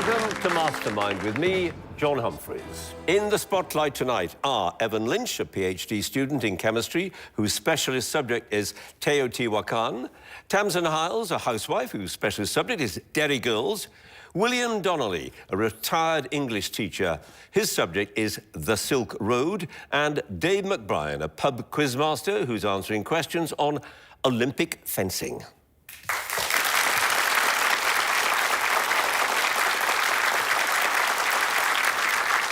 Welcome to Mastermind with me, John Humphrys. In the spotlight tonight are Evan Lynch, a PhD student in chemistry, whose specialist subject is Teotihuacan; Tamsin Hiles, a housewife whose specialist subject is Derry Girls; William Donnelly, a retired English teacher, his subject is the Silk Road; and Dave McBrien, a pub quizmaster who's answering questions on Olympic fencing.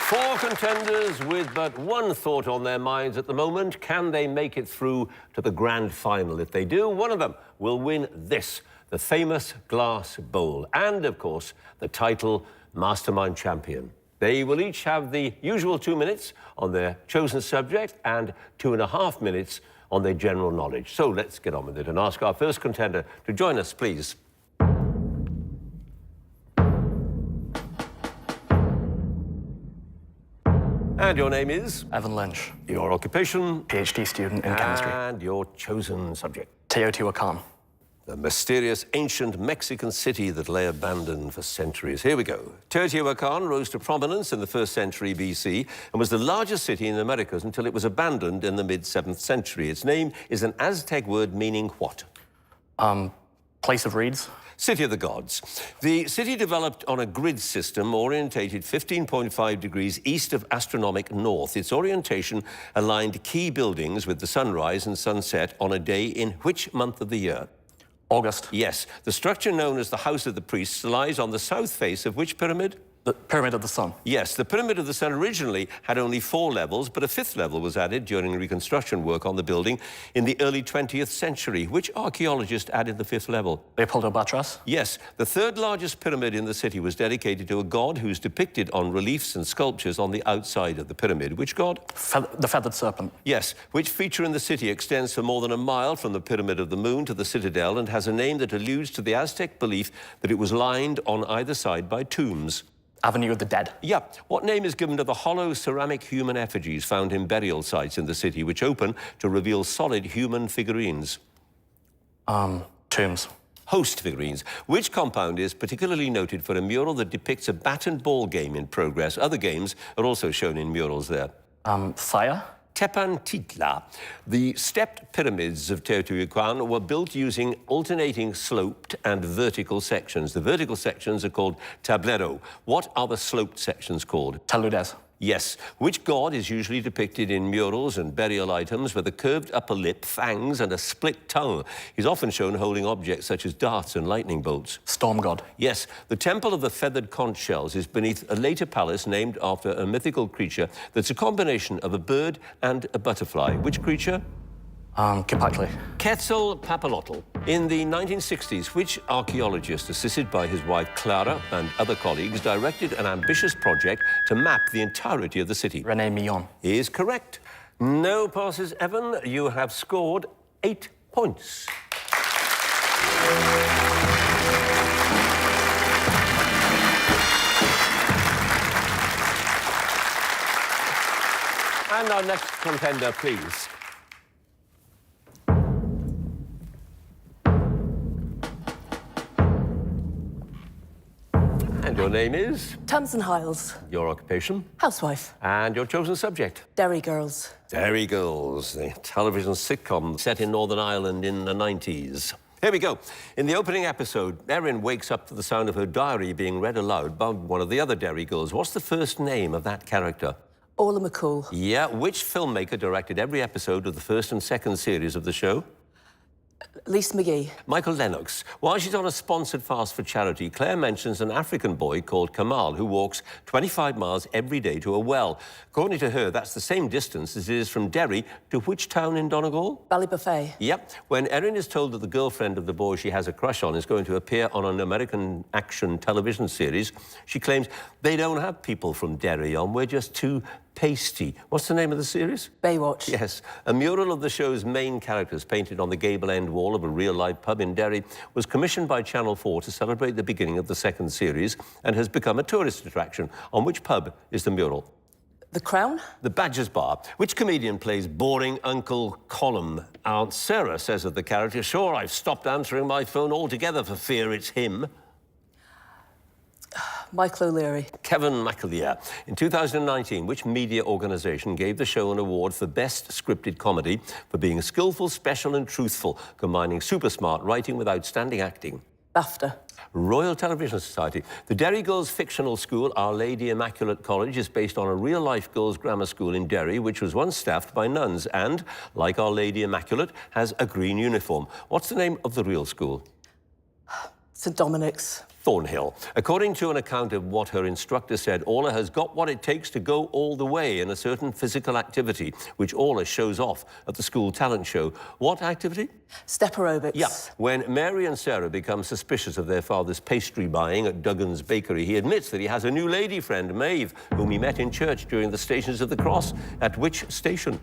Four contenders with but one thought on their minds at the moment. Can they make it through to the grand final? If they do, one of them will win this, the famous glass bowl, and, of course, the title Mastermind Champion. They will each have the usual 2 minutes on their chosen subject and 2.5 minutes on their general knowledge. So let's get on with it and ask our first contender to join us, please. And your name is? Evan Lynch. Your occupation? PhD student in chemistry. And your chosen subject? Teotihuacan. The mysterious ancient Mexican city that lay abandoned for centuries. Here we go. Teotihuacan rose to prominence in the 1st century BC and was the largest city in the Americas until it was abandoned in the mid-7th century. Its name is an Aztec word meaning what? Place of reeds. City of the Gods. The city developed on a grid system orientated 15.5 degrees east of astronomic north. Its orientation aligned key buildings with the sunrise and sunset on a day in which month of the year? August. Yes. The structure known as the House of the Priests lies on the south face of which pyramid? The Pyramid of the Sun. Yes, the Pyramid of the Sun originally had only 4 levels, but a 5th level was added during reconstruction work on the building in the early 20th century. Which archaeologist added the 5th level? Leopoldo Batras. Yes, the 3rd largest pyramid in the city was dedicated to a god who's depicted on reliefs and sculptures on the outside of the pyramid. Which god? The Feathered Serpent. Yes, which feature in the city extends for more than a mile from the Pyramid of the Moon to the Citadel and has a name that alludes to the Aztec belief that it was lined on either side by tombs? Avenue of the Dead. Yeah. What name is given to the hollow ceramic human effigies found in burial sites in the city, which open to reveal solid human figurines? Tombs. Host figurines. Which compound is particularly noted for a mural that depicts a bat and ball game in progress? Other games are also shown in murals there. Saya. Tepantitla. The stepped pyramids of Teotihuacan were built using alternating sloped and vertical sections. The vertical sections are called tablero. What are the sloped sections called? Taludes. Yes. Which god is usually depicted in murals and burial items with a curved upper lip, fangs, and a split tongue? He's often shown holding objects such as darts and lightning bolts. Storm god. Yes. The Temple of the Feathered Conch Shells is beneath a later palace named after a mythical creature that's a combination of a bird and a butterfly. Which creature? Kipakli. Quetzalcoatl. In the 1960s, which archaeologist, assisted by his wife Clara and other colleagues, directed an ambitious project to map the entirety of the city? René Millon. He is correct. No passes, Evan. You have scored 8 points. And our next contender, please. And your name is? Tamsin Hiles. Your occupation? Housewife. And your chosen subject? Derry Girls. Derry Girls, the television sitcom set in Northern Ireland in the 90s. Here we go. In the opening episode, Erin wakes up to the sound of her diary being read aloud by one of the other Derry Girls. What's the first name of that character? Orla McCool. Yeah, which filmmaker directed every episode of the 1st and 2nd series of the show? Lisa McGee. Michael Lennox. While she's on a sponsored fast for charity, Claire mentions an African boy called Kamal who walks 25 miles every day to a well. According to her, that's the same distance as it is from Derry to which town in Donegal? Ballybuffet. Yep. When Erin is told that the girlfriend of the boy she has a crush on is going to appear on an American action television series, she claims they don't have people from Derry on, we're just too pasty. What's the name of the series? Baywatch. Yes. A mural of the show's main characters painted on the gable end wall of a real-life pub in Derry was commissioned by Channel 4 to celebrate the beginning of the 2nd series and has become a tourist attraction. On which pub is the mural? The Crown? The Badger's Bar. Which comedian plays boring Uncle Colum? Aunt Sarah says of the character, "Sure, I've stopped answering my phone altogether for fear it's him." Michael O'Leary. Kevin McAleer. In 2019, which media organisation gave the show an award for Best Scripted Comedy for being skillful, special and truthful, combining super smart writing with outstanding acting? BAFTA. Royal Television Society. The Derry Girls fictional school, Our Lady Immaculate College, is based on a real-life girls' grammar school in Derry, which was once staffed by nuns and, like Our Lady Immaculate, has a green uniform. What's the name of the real school? St Dominic's. Thornhill. According to an account of what her instructor said, Orla has got what it takes to go all the way in a certain physical activity, which Orla shows off at the school talent show. What activity? Step aerobics. Yeah. When Mary and Sarah become suspicious of their father's pastry buying at Duggan's Bakery, he admits that he has a new lady friend, Maeve, whom he met in church during the Stations of the Cross. At which station?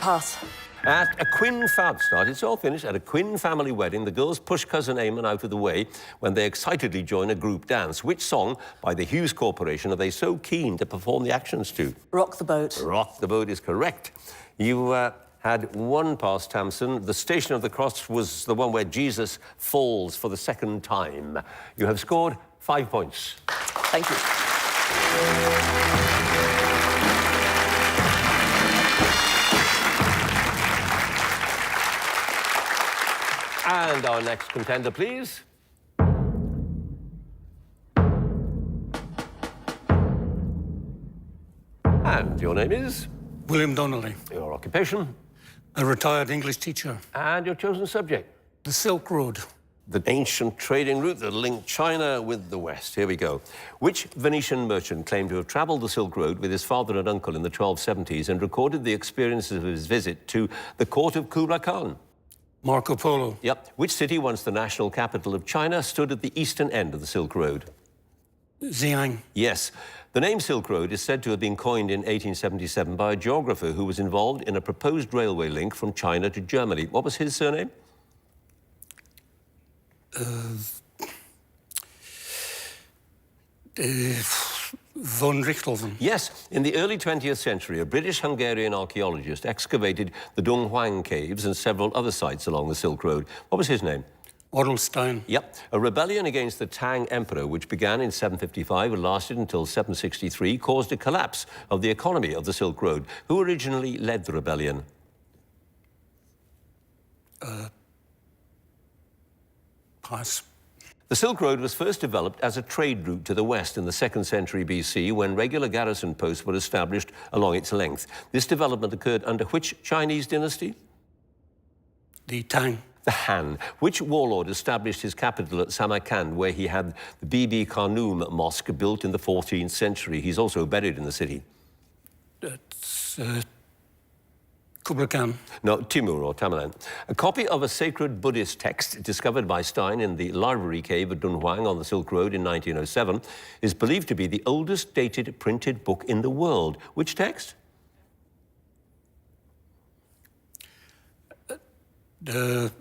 Pass. At a Quinn it's all finished. At a Quinn family wedding, the girls push cousin Eamon out of the way when they excitedly join a group dance. Which song by the Hughes Corporation are they so keen to perform the actions to? Rock the Boat. Rock the Boat is correct. You had one pass, Tamsin. The Station of the Cross was the one where Jesus falls for the second time. You have scored 5 points. Thank you. And our next contender, please. And your name is? William Donnelly. Your occupation? A retired English teacher. And your chosen subject? The Silk Road. The ancient trading route that linked China with the West. Here we go. Which Venetian merchant claimed to have travelled the Silk Road with his father and uncle in the 1270s and recorded the experiences of his visit to the court of Kublai Khan? Marco Polo. Yep. Which city, once the national capital of China, stood at the eastern end of the Silk Road? Xi'an. Yes. The name Silk Road is said to have been coined in 1877 by a geographer who was involved in a proposed railway link from China to Germany. What was his surname? Von Richthofen. Yes. In the early 20th century, a British-Hungarian archaeologist excavated the Dunhuang caves and several other sites along the Silk Road. What was his name? Orlstein. Yep. A rebellion against the Tang Emperor, which began in 755 and lasted until 763, caused a collapse of the economy of the Silk Road. Who originally led the rebellion? Pass. The Silk Road was first developed as a trade route to the west in the 2nd century BC when regular garrison posts were established along its length. This development occurred under which Chinese dynasty? The Tang. The Han. Which warlord established his capital at Samarkand, where he had the Bibi Khanum Mosque built in the 14th century? He's also buried in the city. That's Kublai Khan. No, Timur or Tamerlan. A copy of a sacred Buddhist text discovered by Stein in the library cave at Dunhuang on the Silk Road in 1907 is believed to be the oldest dated printed book in the world. Which text? The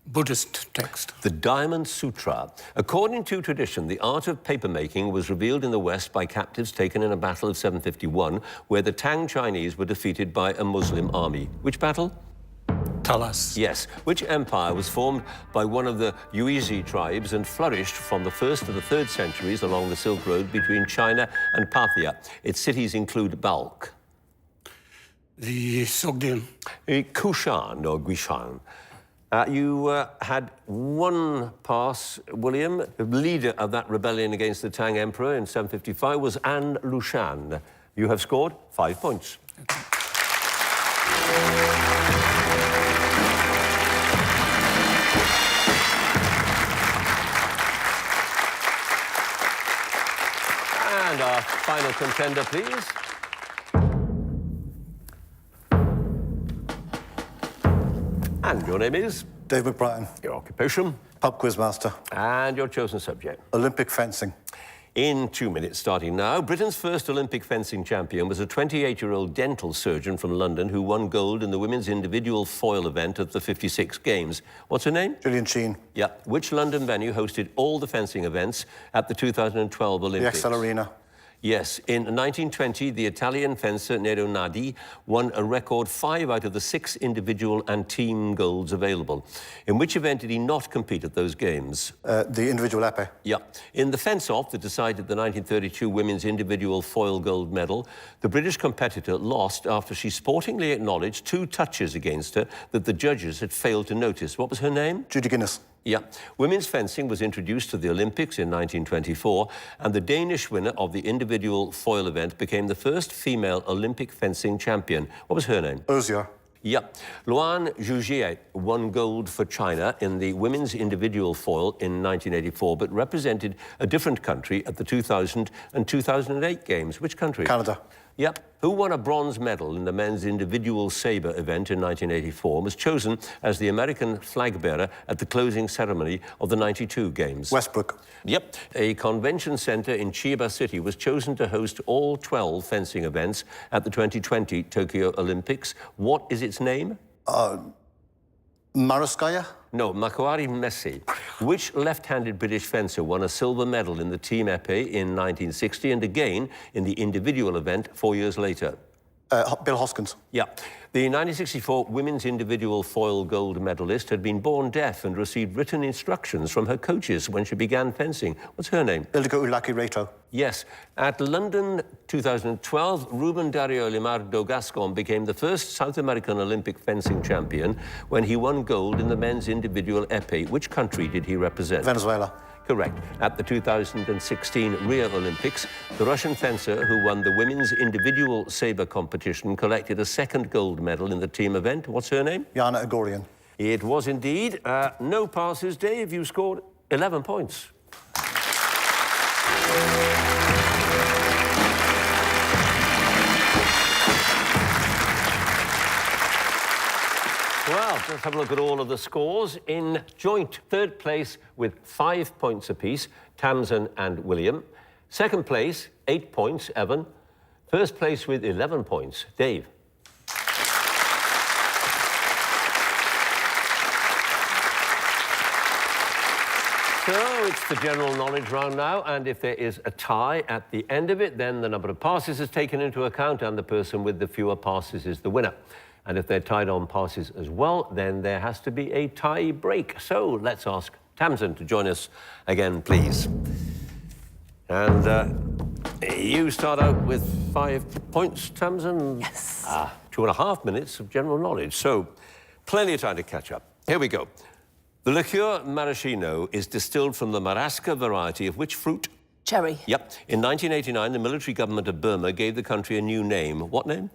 Buddhist text. The Diamond Sutra. According to tradition, the art of papermaking was revealed in the West by captives taken in a battle of 751, where the Tang Chinese were defeated by a Muslim army. Which battle? Talas. Yes. Which empire was formed by one of the Yuezhi tribes and flourished from the 1st to the 3rd centuries along the Silk Road between China and Parthia? Its cities include Balkh. The Sogdian. Kushan or Guishan. You had one pass, William. The leader of that rebellion against the Tang Emperor in 755 was An Lushan. You have scored 5 points. And our final contender, please. And your name is? Dave McBrien. Your occupation? Pub quiz master. And your chosen subject? Olympic fencing. In 2 minutes, starting now, Britain's first Olympic fencing champion was a 28-year-old dental surgeon from London who won gold in the women's individual foil event at the 56 Games. What's her name? Gillian Sheen. Yeah. Which London venue hosted all the fencing events at the 2012 Olympics? The XL Arena. Yes, in 1920, the Italian fencer Nero Nadi won a record 5 out of the 6 individual and team golds available. In which event did he not compete at those games? The individual épée. Yeah. In the fence-off that decided the 1932 women's individual foil gold medal, the British competitor lost after she sportingly acknowledged 2 touches against her that the judges had failed to notice. What was her name? Judy Guinness. Yeah. Women's fencing was introduced to the Olympics in 1924, and the Danish winner of the individual foil event became the first female Olympic fencing champion. What was her name? Osier. Yeah. Luan Zhujier won gold for China in the women's individual foil in 1984, but represented a different country at the 2000 and 2008 Games. Which country? Canada. Yep. Who won a bronze medal in the men's individual sabre event in 1984 and was chosen as the American flag bearer at the closing ceremony of the 92 Games? Westbrook. Yep. A convention centre in Chiba City was chosen to host all 12 fencing events at the 2020 Tokyo Olympics. What is its name? Maruskaya. No, Makwari Messi. Which left-handed British fencer won a silver medal in the team épée in 1960 and again in the individual event 4 years later? Bill Hoskins. Yeah. The 1964 women's individual foil gold medalist had been born deaf and received written instructions from her coaches when she began fencing. What's her name? Ildiko Ulaki-Reto. Yes. At London 2012, Ruben Dario Limardo Gascon became the first South American Olympic fencing champion when he won gold in the men's individual épée. Which country did he represent? Venezuela. Correct. At the 2016 Rio Olympics, the Russian fencer who won the women's individual sabre competition collected a second gold medal in the team event. What's her name? Yana Agorian. It was indeed. No passes, Dave. You scored 11 points. Well, let's have a look at all of the scores. In joint third place with 5 points apiece, Tamsin and William. Second place, 8 points, Evan. First place with 11 points, Dave. So it's the general knowledge round now, and if there is a tie at the end of it, then the number of passes is taken into account and the person with the fewer passes is the winner. And if they're tied on passes as well, then there has to be a tie break. So let's ask Tamsin to join us again, please. And you start out with 5 points, Tamsin. Yes. 2.5 minutes of general knowledge. So plenty of time to catch up. Here we go. The liqueur maraschino is distilled from the marasca variety of which fruit? Cherry. Yep. In 1989, the military government of Burma gave the country a new name. What name?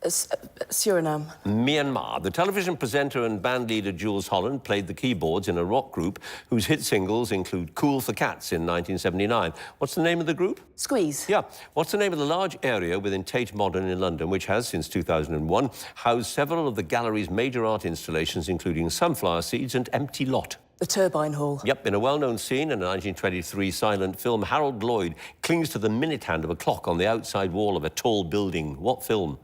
Suriname. Myanmar. The television presenter and band leader Jules Holland played the keyboards in a rock group whose hit singles include Cool for Cats in 1979. What's the name of the group? Squeeze. Yeah. What's the name of the large area within Tate Modern in London, which has, since 2001, housed several of the gallery's major art installations, including Sunflower Seeds and Empty Lot? The Turbine Hall. Yep, in a well-known scene in a 1923 silent film, Harold Lloyd clings to the minute hand of a clock on the outside wall of a tall building. What film?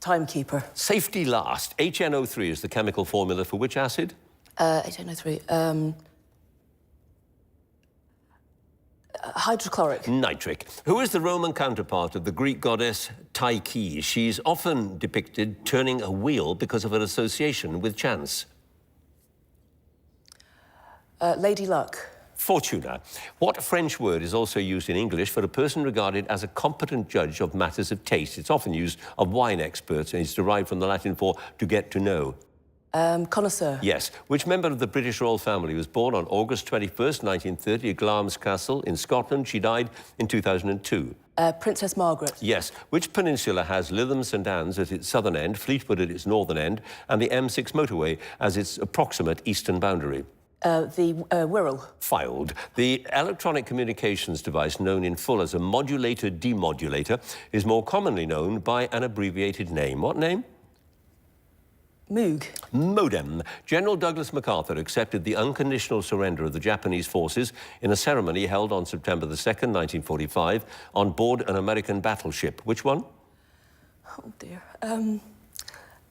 Timekeeper. Safety last. HNO3 is the chemical formula for which acid? HNO3. Hydrochloric. Nitric. Who is the Roman counterpart of the Greek goddess Tyche? She's often depicted turning a wheel because of her association with chance. Lady Luck. Fortuna. What French word is also used in English for a person regarded as a competent judge of matters of taste? It's often used of wine experts and it's derived from the Latin for to get to know. Connoisseur. Yes. Which member of the British royal family was born on August 21st, 1930 at Glamis Castle in Scotland? She died in 2002. Princess Margaret. Yes. Which peninsula has Lytham St Anne's at its southern end, Fleetwood at its northern end, and the M6 motorway as its approximate eastern boundary? The Wirral. Filed. The electronic communications device known in full as a modulator-demodulator is more commonly known by an abbreviated name. What name? Moog. Modem. General Douglas MacArthur accepted the unconditional surrender of the Japanese forces in a ceremony held on September the 2nd, 1945, on board an American battleship. Which one? Oh, dear.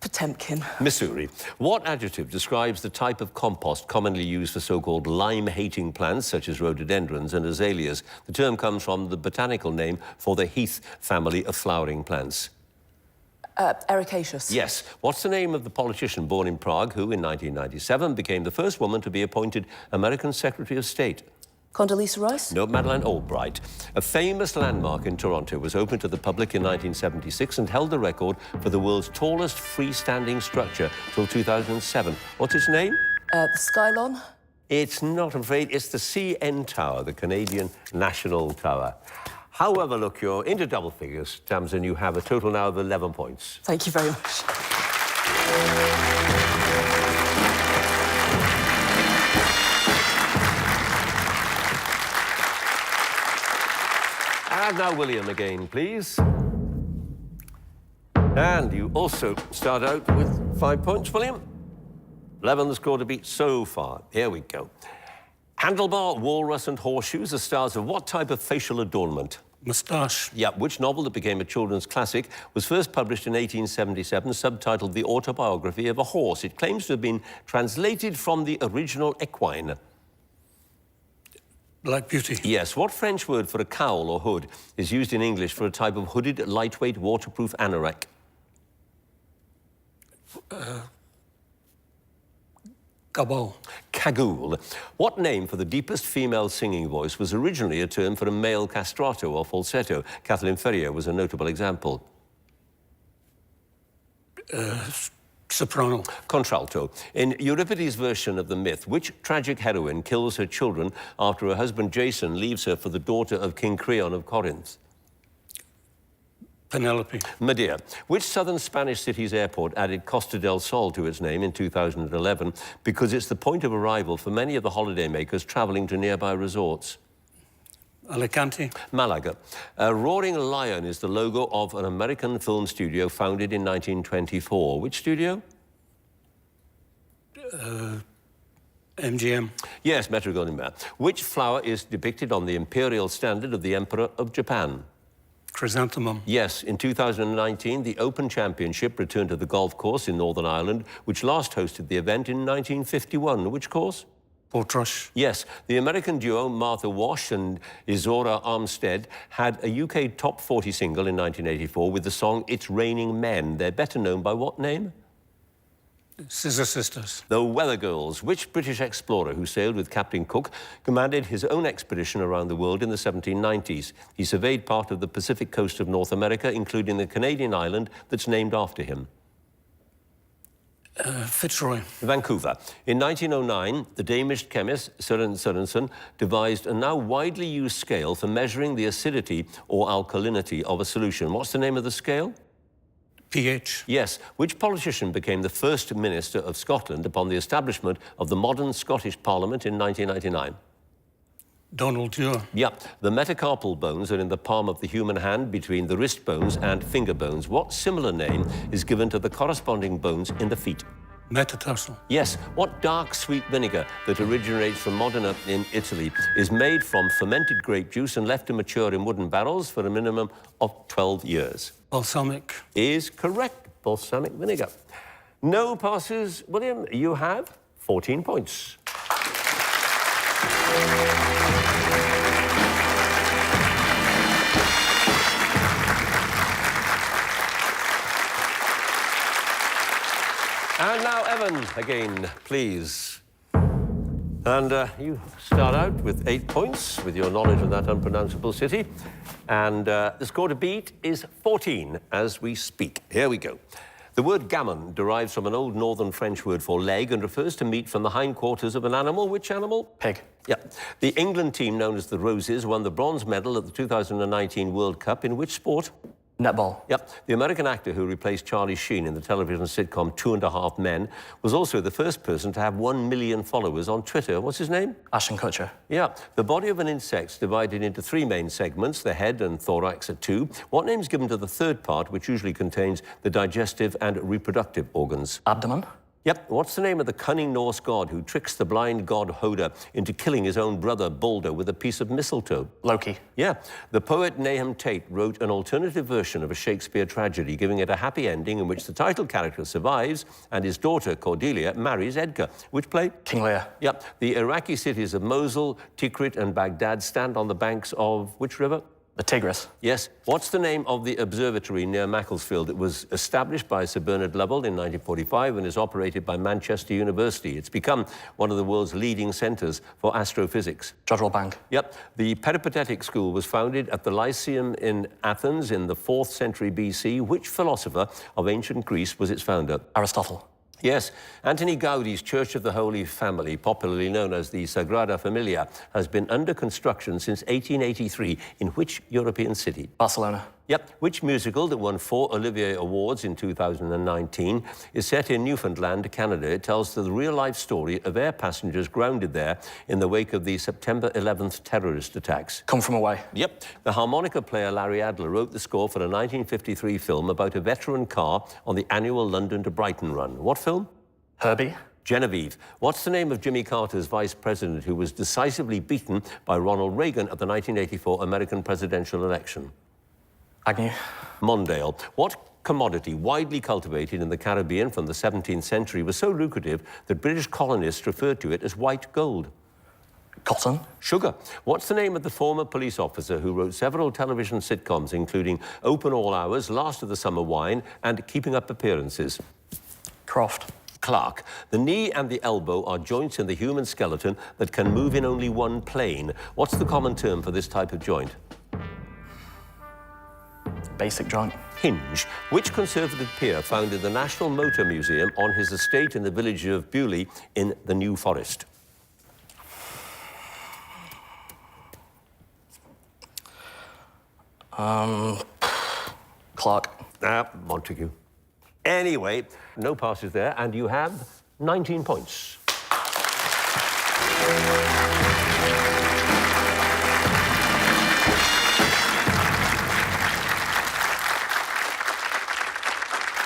Potemkin. Missouri. What adjective describes the type of compost commonly used for so-called lime-hating plants such as rhododendrons and azaleas? The term comes from the botanical name for the heath family of flowering plants. Ericaceous. Yes. What's the name of the politician born in Prague who, in 1997, became the first woman to be appointed American Secretary of State? Condoleezza Rice? No, Madeleine Albright. A famous landmark in Toronto was opened to the public in 1976 and held the record for the world's tallest freestanding structure till 2007. What's its name? The Skylon? It's not, I'm afraid. It's the CN Tower, the Canadian National Tower. However, look, you're into double figures, Tamsin. You have a total now of 11 points. Thank you very much. And now William again, please. And you also start out with 5 points, William. 11 the score to beat so far. Here we go. Handlebar, walrus and horseshoes are stars of what type of facial adornment? Moustache. Yeah, which novel that became a children's classic was first published in 1877, subtitled The Autobiography of a Horse. It claims to have been translated from the original equine. Black Beauty. Yes, what French word for a cowl or hood is used in English for a type of hooded, lightweight, waterproof anorak? Cabal. Cagoule. What name for the deepest female singing voice was originally a term for a male castrato or falsetto? Kathleen Ferrier was a notable example. Soprano. Contralto. In Euripides' version of the myth, which tragic heroine kills her children after her husband Jason leaves her for the daughter of King Creon of Corinth? Penelope. Medea. Which southern Spanish city's airport added Costa del Sol to its name in 2011 because it's the point of arrival for many of the holidaymakers travelling to nearby resorts? Alicante. Malaga. A roaring lion is the logo of an American film studio founded in 1924. Which studio? MGM. Yes, Metro-Goldwyn-Mayer. Which flower is depicted on the imperial standard of the Emperor of Japan? Chrysanthemum. Yes, in 2019, the Open Championship returned to the golf course in Northern Ireland, which last hosted the event in 1951. Which course? Portrush. Yes, the American duo Martha Wash and Izora Armstead had a UK top 40 single in 1984 with the song It's Raining Men. They're better known by what name? Scissor Sisters. The Weather Girls. Which British explorer who sailed with Captain Cook commanded his own expedition around the world in the 1790s? He surveyed part of the Pacific coast of North America, including the Canadian island that's named after him. Fitzroy. Vancouver. In 1909, the Danish chemist Søren Sørensen devised a now widely used scale for measuring the acidity or alkalinity of a solution. What's the name of the scale? pH. Yes. Which politician became the first minister of Scotland upon the establishment of the modern Scottish Parliament in 1999? Donald Dewar. Yep. The metacarpal bones are in the palm of the human hand between the wrist bones and finger bones. What similar name is given to the corresponding bones in the feet? Metatarsal. Yes. What dark, sweet vinegar that originates from Modena in Italy is made from fermented grape juice and left to mature in wooden barrels for a minimum of 12 years? Balsamic. Is correct. Balsamic vinegar. No passes, William. You have 14 points. And now, Evan, again, please. And you start out with 8 points with your knowledge of that unpronounceable city. And the score to beat is 14 as we speak. Here we go. The word gammon derives from an old northern French word for leg and refers to meat from the hindquarters of an animal. Which animal? Pig. Yeah. The England team, known as the Roses, won the bronze medal at the 2019 World Cup in which sport? Netball. Yep. The American actor who replaced Charlie Sheen in the television sitcom 2.5 Men was also the first person to have 1 million followers on Twitter. What's his name? Ashton Kutcher. Yeah. The body of an insect is divided into 3 main segments. The head and thorax are 2. What name's given to the third part, which usually contains the digestive and reproductive organs? Abdomen. Yep. What's the name of the cunning Norse god who tricks the blind god Hoda into killing his own brother Balder with a piece of mistletoe? Loki. Yeah. The poet Nahum Tate wrote an alternative version of a Shakespeare tragedy, giving it a happy ending in which the title character survives and his daughter Cordelia marries Edgar. Which play? King Lear. Yep. The Iraqi cities of Mosul, Tikrit, and Baghdad stand on the banks of which river? The Tigris. Yes. What's the name of the observatory near Macclesfield? It was established by Sir Bernard Lovell in 1945 and is operated by Manchester University. It's become one of the world's leading centres for astrophysics. Jodrell Bank. Yep. The Peripatetic School was founded at the Lyceum in Athens in the 4th century BC. Which philosopher of ancient Greece was its founder? Aristotle. Yes, Antoni Gaudi's Church of the Holy Family, popularly known as the Sagrada Familia, has been under construction since 1883 in which European city? Barcelona. Yep. Which musical that won 4 Olivier Awards in 2019 is set in Newfoundland, Canada? It tells the real-life story of air passengers grounded there in the wake of the September 11th terrorist attacks. Come From Away. Yep. The harmonica player Larry Adler wrote the score for a 1953 film about a veteran car on the annual London to Brighton run. What film? Herbie. Genevieve. What's the name of Jimmy Carter's vice president who was decisively beaten by Ronald Reagan at the 1984 American presidential election? Agnew. Mondale. What commodity widely cultivated in the Caribbean from the 17th century was so lucrative that British colonists referred to it as white gold? Cotton. Sugar. What's the name of the former police officer who wrote several television sitcoms, including Open All Hours, Last of the Summer Wine, and Keeping Up Appearances? Croft. Clark. The knee and the elbow are joints in the human skeleton that can move in only one plane. What's the common term for this type of joint? Basic joint. Hinge. Which Conservative peer founded the National Motor Museum on his estate in the village of Bewley in the New Forest? Clark. Montague. Anyway, no passes there, and you have 19 points.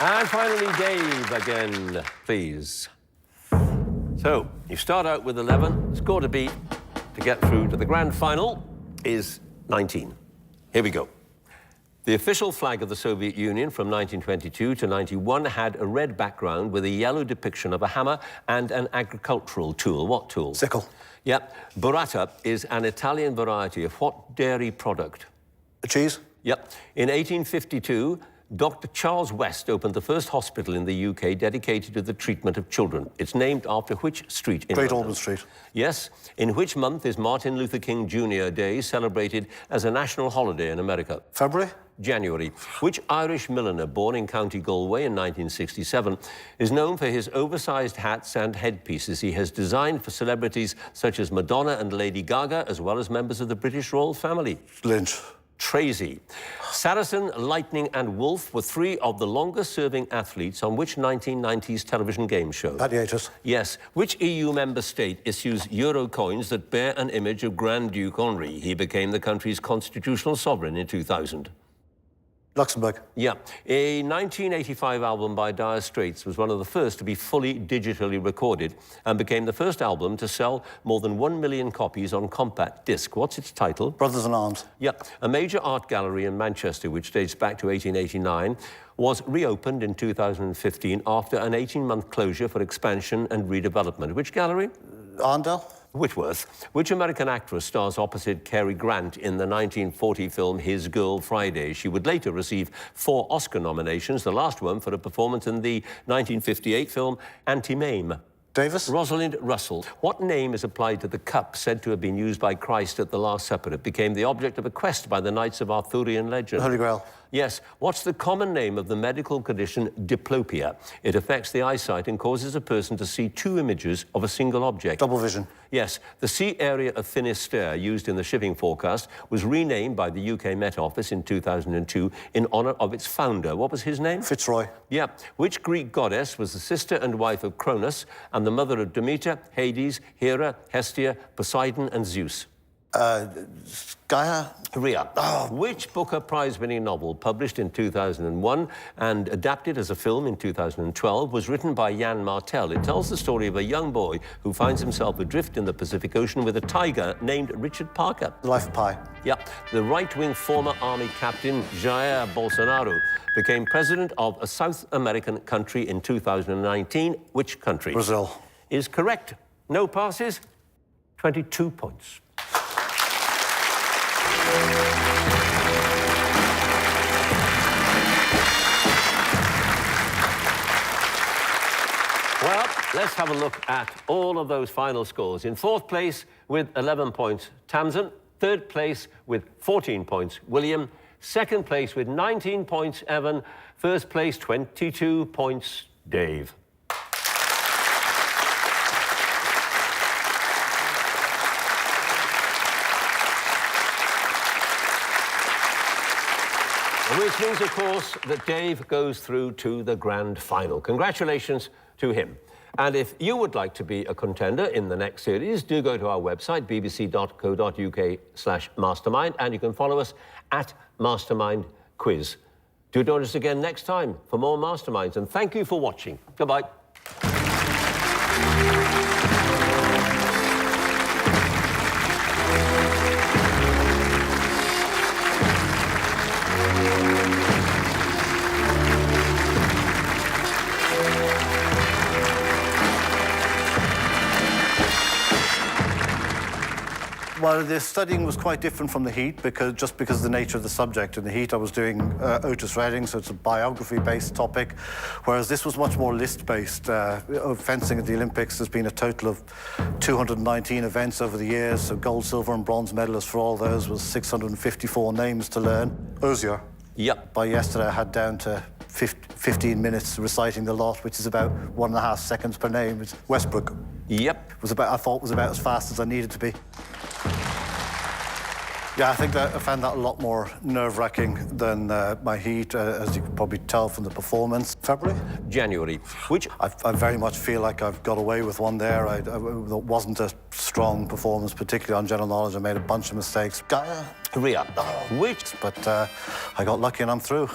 And finally, Dave again, please. So, you start out with 11, score to beat to get through to the grand final is 19. Here we go. The official flag of the Soviet Union from 1922 to 91 had a red background with a yellow depiction of a hammer and an agricultural tool. What tool? Sickle. Yep. Burrata is an Italian variety of what dairy product? A cheese. Yep. In 1852, Dr. Charles West opened the first hospital in the UK dedicated to the treatment of children. It's named after which street in Great London? Ormond Street. Yes. In which month is Martin Luther King Jr. Day celebrated as a national holiday in America? February. January. Which Irish milliner born in County Galway in 1967 is known for his oversized hats and headpieces he has designed for celebrities such as Madonna and Lady Gaga, as well as members of the British royal family? Lynch. Tracy. Saracen, Lightning and Wolf were 3 of the longest-serving athletes on which 1990s television game show? Gladiators. Yes. Which EU member state issues euro coins that bear an image of Grand Duke Henri? He became the country's constitutional sovereign in 2000. Luxembourg. Yeah. A 1985 album by Dire Straits was one of the first to be fully digitally recorded and became the first album to sell more than 1 million copies on compact disc. What's its title? Brothers in Arms. Yeah. A major art gallery in Manchester, which dates back to 1889, was reopened in 2015 after an 18-month closure for expansion and redevelopment. Which gallery? Arndale. Whitworth. Which American actress stars opposite Cary Grant in the 1940 film His Girl Friday? She would later receive 4 Oscar nominations, the last one for a performance in the 1958 film Anti-Mame. Davis. Rosalind Russell. What name is applied to the cup said to have been used by Christ at the Last Supper? It became the object of a quest by the Knights of Arthurian legend. Holy Grail. Yes. What's the common name of the medical condition diplopia? It affects the eyesight and causes a person to see 2 images of a single object. Double vision. Yes. The sea area of Finisterre, used in the shipping forecast, was renamed by the UK Met Office in 2002 in honour of its founder. What was his name? Fitzroy. Yeah. Which Greek goddess was the sister and wife of Cronus and the mother of Demeter, Hades, Hera, Hestia, Poseidon and Zeus? Gaia. Ria. Which Booker Prize-winning novel, published in 2001 and adapted as a film in 2012, was written by Jan Martel? It tells the story of a young boy who finds himself adrift in the Pacific Ocean with a tiger named Richard Parker. The Life of Pi. Yeah. The right-wing former army captain, Jair Bolsonaro, became president of a South American country in 2019. Which country? Brazil. Is correct. No passes. 22 points. Well, let's have a look at all of those final scores. In fourth place with 11 points, Tamsin. Third place with 14 points, William. Second place with 19 points, Evan. First place, 22 points, Dave. Which means, of course, that Dave goes through to the grand final. Congratulations to him. And if you would like to be a contender in the next series, do go to our website, bbc.co.uk/mastermind, and you can follow us at Mastermind Quiz. Do join us again next time for more Masterminds, and thank you for watching. Goodbye. Well, the studying was quite different from the heat because of the nature of the subject. In the heat, I was doing Otis Redding, so it's a biography-based topic, whereas this was much more list-based. Fencing at the Olympics, there's been a total of 219 events over the years, so gold, silver, and bronze medalists for all those was 654 names to learn. Ozia. Yep. By yesterday, I had down to 15 minutes reciting the lot, which is about 1.5 seconds per name. It's Westbrook. Yep. I thought was about as fast as I needed to be. Yeah, I think that I found that a lot more nerve-wracking than my heat, as you can probably tell from the performance. February? January. Which... I very much feel like I've got away with one there. It wasn't a strong performance, particularly on general knowledge. I made a bunch of mistakes. Ria. Which... But I got lucky and I'm through.